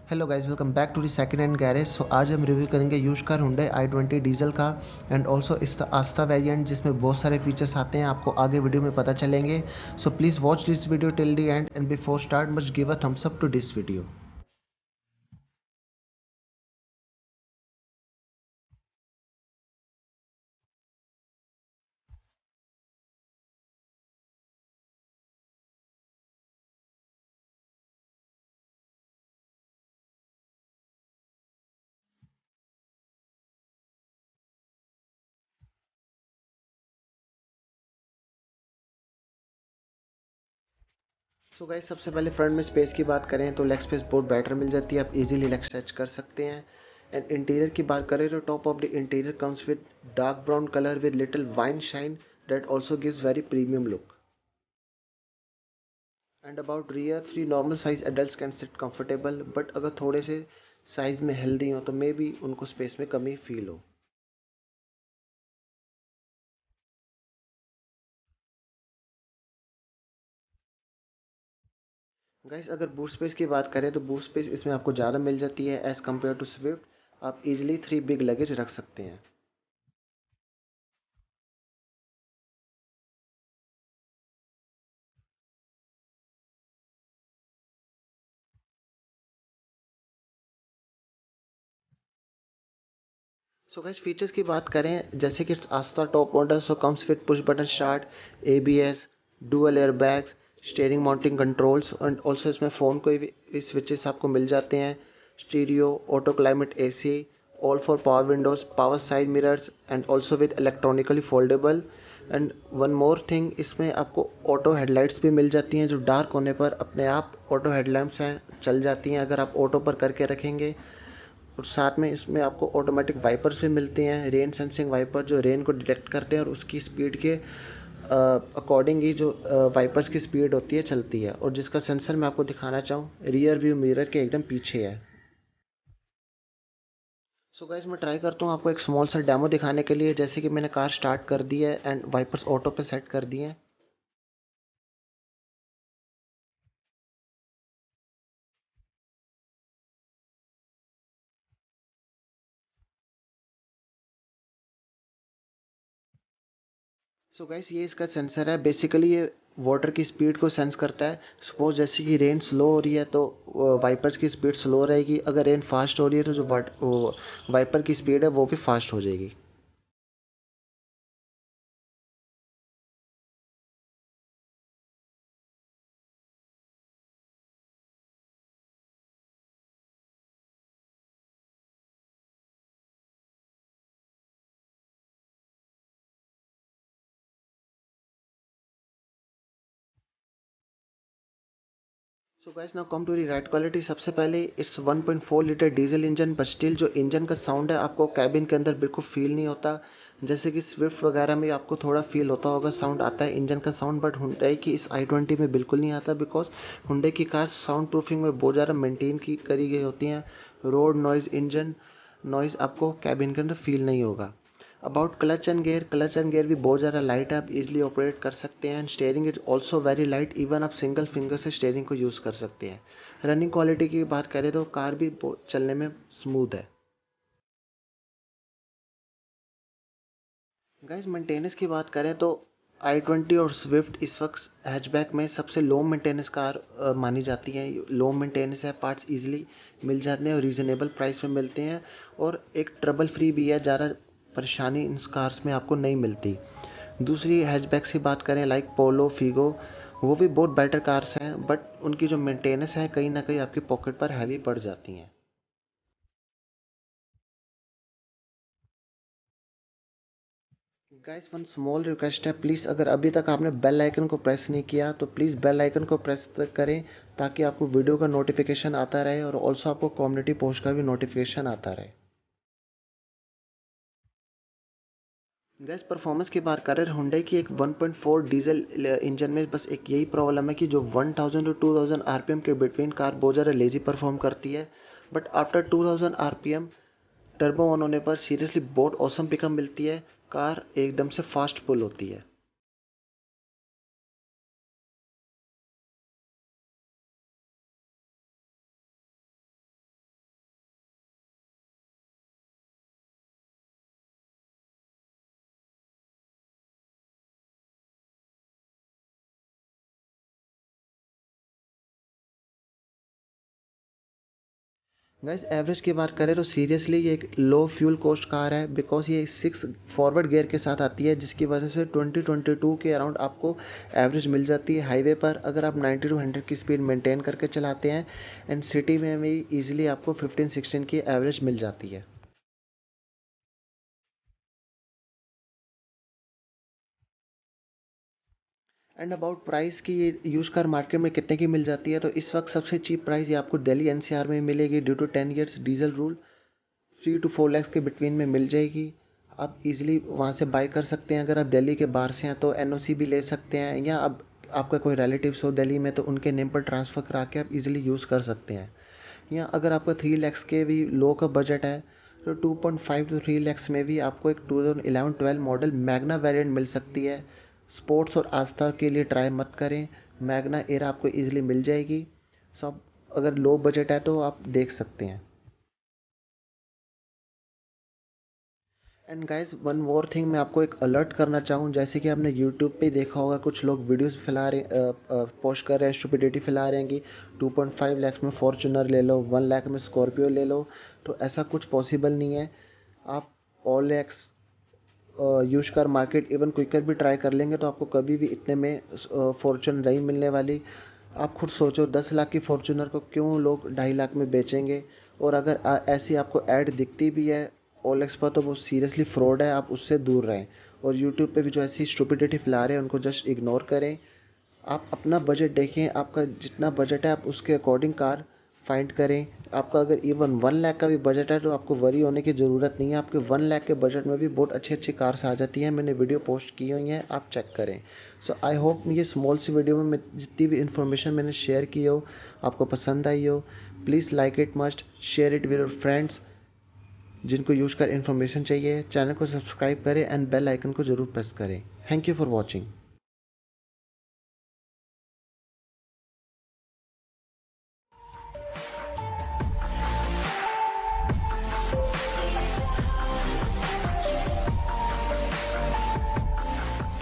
Hello guys, welcome back to the second hand garage. So आज हम review करेंगे used car Hyundai i20 diesel का and also इस Asta variant, जिसमें बहुत सारे फीचर्स आते हैं, आपको आगे वीडियो में पता चलेंगे। So please watch this video till the end and before start must give a thumbs up to this video. So guys, सबसे पहले फ्रंट में स्पेस की बात करें तो लेग स्पेस बहुत बेटर मिल जाती है, आप इजीली लेग स्ट्रेच कर सकते हैं। एंड इंटीरियर की बात करें तो top of the interior comes with dark brown colour with little wine shine that also gives very premium look. And about rear, 3 normal size adults can sit comfortable, but अगर थोड़े से size में healthy हो तो may be उनको space में कमी feel हो। गाइस, अगर बूट स्पेस की बात करें तो बूट स्पेस इसमें आपको ज़्यादा मिल जाती है एज़ कम्पेयर टू स्विफ्ट। आप इजीली 3 बिग लगेज रख सकते हैं। सो गाइस, फीचर्स की बात करें जैसे कि Asta top model so comes with push button start, ABS, dual air bags, steering mounting controls and also इसमें फ़ोन को भी स्विचेस आपको मिल जाते हैं। Stereo, auto climate AC, all four power windows, power side mirrors and also with electronically foldable. And one more thing, इसमें आपको auto headlights भी मिल जाती हैं, जो डार्क होने पर अपने आप ऑटो हेडलैम्प्स हैं चल जाती हैं अगर आप ऑटो पर करके रखेंगे। और साथ में इसमें आपको ऑटोमेटिक वाइपर्स भी मिलते हैं, रेन सेंसिंग वाइपर जो रेन को डिटेक्ट करते हैं और उसकी स्पीड के अकॉर्डिंग ही जो वाइपर्स की स्पीड होती है चलती है, और जिसका सेंसर मैं आपको दिखाना चाहूँ रियर व्यू मिरर के एकदम पीछे है। सो गाइस, मैं ट्राई करता हूँ आपको एक स्मॉल सा डेमो दिखाने के लिए। जैसे कि मैंने कार स्टार्ट कर दी है एंड वाइपर्स ऑटो पे सेट कर दिए हैं। सो गाइस, ये इसका सेंसर है। बेसिकली ये वाटर की स्पीड को सेंस करता है। सपोज जैसे कि रेन स्लो हो रही है तो वाइपर्स की स्पीड स्लो रहेगी, अगर रेन फास्ट हो रही है तो जो वाइपर की स्पीड है वो भी फास्ट हो जाएगी। So guys, now come to the ride quality. सबसे पहले it's 1.4 litre diesel engine, but still जो इंजन का साउंड है आपको कैबिन के अंदर बिल्कुल फील नहीं होता। जैसे कि स्विफ्ट वगैरह में आपको थोड़ा फील होता होगा, साउंड आता है इंजन का साउंड, बट हुंडई की इस i20 में बिल्कुल नहीं आता, बिकॉज हुंडई की कार साउंड प्रूफिंग में बहुत ज़्यादा मेंटेन की करी गई होती हैं। रोड नॉइज़, इंजन नॉइज़ आपको कैबिन के अंदर फील नहीं होगा। अबाउट क्लच एंड गियर भी बहुत ज़्यादा लाइट है, आप इजीली ऑपरेट कर सकते हैं। Steering is also very light, even आप सिंगल फिंगर से स्टेयरिंग को यूज़ कर सकते हैं। रनिंग क्वालिटी की बात करें तो कार भी चलने में स्मूथ है। गाइस, मेंटेनेंस की बात करें तो i20 और स्विफ्ट इस वक्त हैचबैक में सबसे लो मेंटेनेंस कार मानी जाती है। लो मेंटेनेंस है, पार्ट्स इजीली मिल जाते हैं और रीज़नेबल प्राइस में मिलते हैं, और एक ट्रबल फ्री भी है, ज़्यादा परेशानी इन कार्स में आपको नहीं मिलती। दूसरी हैचबैक्स की बात करें लाइक पोलो, फिगो, वो भी बहुत बेटर कार्स हैं, बट उनकी जो मेंटेनेंस है कहीं ना कहीं आपकी पॉकेट पर हैवी पड़ जाती हैं। गाइस, वन स्मॉल रिक्वेस्ट है, प्लीज़ अगर अभी तक आपने बेल आइकन को प्रेस नहीं किया तो प्लीज़ बेल आइकन को प्रेस करें, ताकि आपको वीडियो का नोटिफिकेशन आता रहे और ऑल्सो आपको कम्युनिटी पोस्ट का भी नोटिफिकेशन आता रहे। गैस, परफॉर्मेंस की बात करें हुंडई की एक 1.4 डीजल इंजन में बस एक यही प्रॉब्लम है कि जो 1000 टू 2000 आरपीएम के बिटवीन कार बहुत ज़्यादा लेजी परफॉर्म करती है, but after 2000 RPM turbo on होने पर सीरियसली बहुत औसम पिकअप मिलती है। कार एकदम से फास्ट पुल होती है। गाइस एवरेज की बात करें तो सीरियसली ये एक लो फ्यूल कॉस्ट कार है, बिकॉज ये 6 फॉरवर्ड गियर के साथ आती है, जिसकी वजह से 2022 के अराउंड आपको एवरेज मिल जाती है हाईवे पर, अगर आप 90 टू 100 की स्पीड मेंटेन करके चलाते हैं। एंड सिटी में भी इजीली आपको 15-16 की एवरेज मिल जाती है। एंड अबाउट प्राइस की, ये यूज़ कार मार्केट में कितने की मिल जाती है, तो इस वक्त सबसे चीप प्राइस ये आपको दिल्ली एनसीआर में मिलेगी due to 10 years diesel rule. 3 to 4 lakh के बिटवीन में मिल जाएगी। आप इजीली वहाँ से बाय कर सकते हैं। अगर आप दिल्ली के बाहर से हैं तो एनओसी भी ले सकते हैं, या अब आपका कोई रिलेटिव्स हो दिल्ली में तो उनके नेम पर ट्रांसफ़र करा के आप इजीली यूज़ कर सकते हैं। या अगर आपका 3 लाख के भी लो का बजट है तो 2.5 to 3 lakhs में भी आपको एक 2011-12 मॉडल मैग्ना वेरिएंट मिल सकती है। स्पोर्ट्स और आस्था के लिए ट्राई मत करें, मैग्ना एरा आपको इजीली मिल जाएगी। सो आप अगर लो बजट है तो आप देख सकते हैं। And guys one more thing, मैं आपको एक अलर्ट करना चाहूँ, जैसे कि आपने यूट्यूब पे देखा होगा कुछ लोग वीडियोस फैला रहे, पोस्ट कर रहे हैं, स्टुपिडिटी फैला रहे हैं कि 2.5 लाख में फॉर्च्यूनर ले लो, 1 लाख में स्कॉर्पियो ले लो। तो ऐसा कुछ पॉसिबल नहीं है। आप OLX used car market even Quikr भी ट्राई कर लेंगे तो आपको कभी भी इतने में फॉर्च्यूनर नहीं मिलने वाली। आप खुद सोचो, 10 लाख की फॉर्च्यूनर को क्यों लोग 2.5 लाख में बेचेंगे। और अगर ऐसी आपको ऐड दिखती भी है ओलेक्स पर तो वो सीरियसली फ्रॉड है, आप उससे दूर रहें। और यूट्यूब पे भी जो ऐसी स्टुपिडिटी फैला रहे हैं उनको जस्ट इग्नोर करें। आप अपना बजट देखें, आपका जितना बजट है आप उसके अकॉर्डिंग कार फाइंड करें। आपका अगर इवन 1 लाख का भी बजट है तो आपको वरी होने की ज़रूरत नहीं है। आपके 1 लाख के बजट में भी बहुत अच्छी अच्छी कार्स आ जाती हैं, मैंने वीडियो पोस्ट की हुई हैं, आप चेक करें। सो आई होप ये स्मॉल सी वीडियो में मैं जितनी भी इन्फॉर्मेशन मैंने शेयर की हो आपको पसंद आई हो। Please like it, must share it with your friends जिनको यूज़ कर इन्फॉर्मेशन चाहिए। चैनल को सब्सक्राइब करें एंड बेल आइकन को ज़रूर प्रेस करें। Thank you for watching.